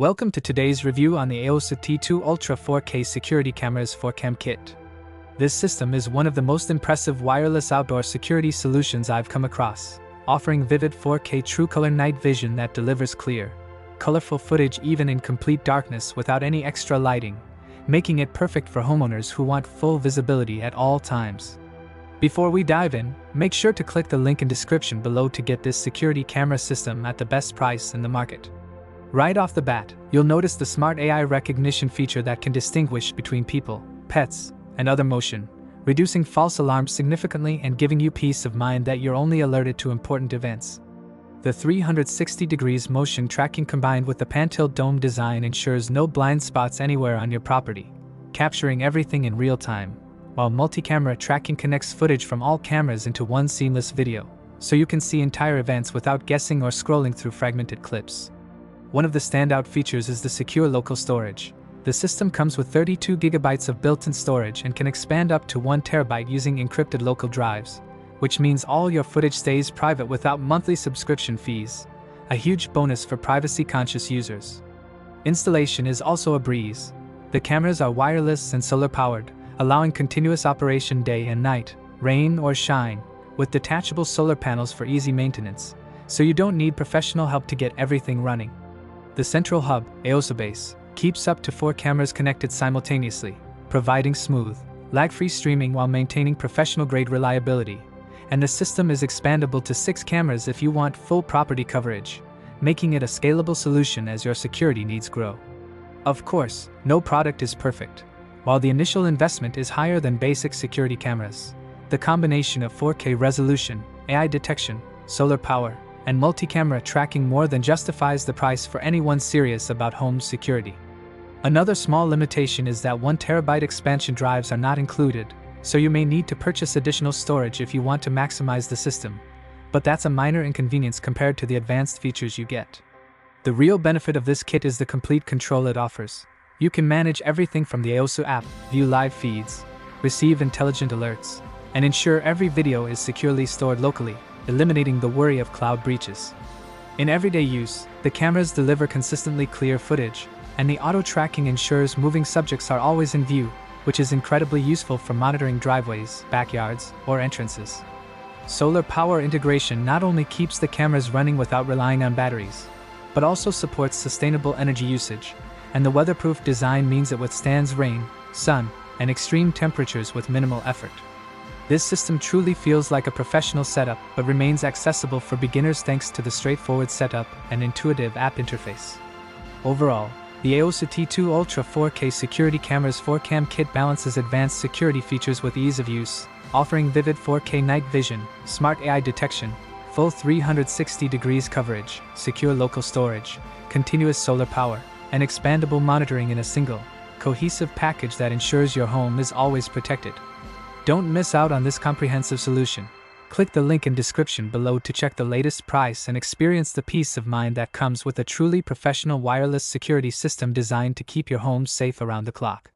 Welcome to today's review on the aosu T2 Ultra 4K Security Cameras 4Cam Kit. This system is one of the most impressive wireless outdoor security solutions I've come across, offering vivid 4K TrueColor night vision that delivers clear, colorful footage even in complete darkness without any extra lighting, making it perfect for homeowners who want full visibility at all times. Before we dive in, make sure to click the link in description below to get this security camera system at the best price in the market. Right off the bat, you'll notice the smart AI recognition feature that can distinguish between people, pets, and other motion, reducing false alarms significantly and giving you peace of mind that you're only alerted to important events. The 360 degrees motion tracking combined with the pan-tilt dome design ensures no blind spots anywhere on your property, capturing everything in real time, while multi-camera tracking connects footage from all cameras into one seamless video, so you can see entire events without guessing or scrolling through fragmented clips. One of the standout features is the secure local storage. The system comes with 32 GB of built-in storage and can expand up to 1 TB using encrypted local drives, which means all your footage stays private without monthly subscription fees, a huge bonus for privacy-conscious users. Installation is also a breeze. The cameras are wireless and solar-powered, allowing continuous operation day and night, rain or shine, with detachable solar panels for easy maintenance, so you don't need professional help to get everything running. The central hub, aosu base, keeps up to 4 cameras connected simultaneously, providing smooth, lag-free streaming while maintaining professional-grade reliability, and the system is expandable to 6 cameras if you want full property coverage, making it a scalable solution as your security needs grow. Of course, no product is perfect. While the initial investment is higher than basic security cameras, the combination of 4K resolution, AI detection, solar power, and multi-camera tracking more than justifies the price for anyone serious about home security. Another small limitation is that 1 TB expansion drives are not included, so you may need to purchase additional storage if you want to maximize the system, but that's a minor inconvenience compared to the advanced features you get. The real benefit of this kit is the complete control it offers. You can manage everything from the aosu app, view live feeds, receive intelligent alerts, and ensure every video is securely stored locally, eliminating the worry of cloud breaches. In everyday use, the cameras deliver consistently clear footage, and the auto-tracking ensures moving subjects are always in view, which is incredibly useful for monitoring driveways, backyards, or entrances. Solar power integration not only keeps the cameras running without relying on batteries, but also supports sustainable energy usage, and the weatherproof design means it withstands rain, sun, and extreme temperatures with minimal effort. This system truly feels like a professional setup but remains accessible for beginners thanks to the straightforward setup and intuitive app interface. Overall, the aosu T2 Ultra 4K Security Cameras 4Cam Kit balances advanced security features with ease of use, offering vivid 4K night vision, smart AI detection, full 360 degrees coverage, secure local storage, continuous solar power, and expandable monitoring in a single, cohesive package that ensures your home is always protected. Don't miss out on this comprehensive solution. Click the link in description below to check the latest price and experience the peace of mind that comes with a truly professional wireless security system designed to keep your home safe around the clock.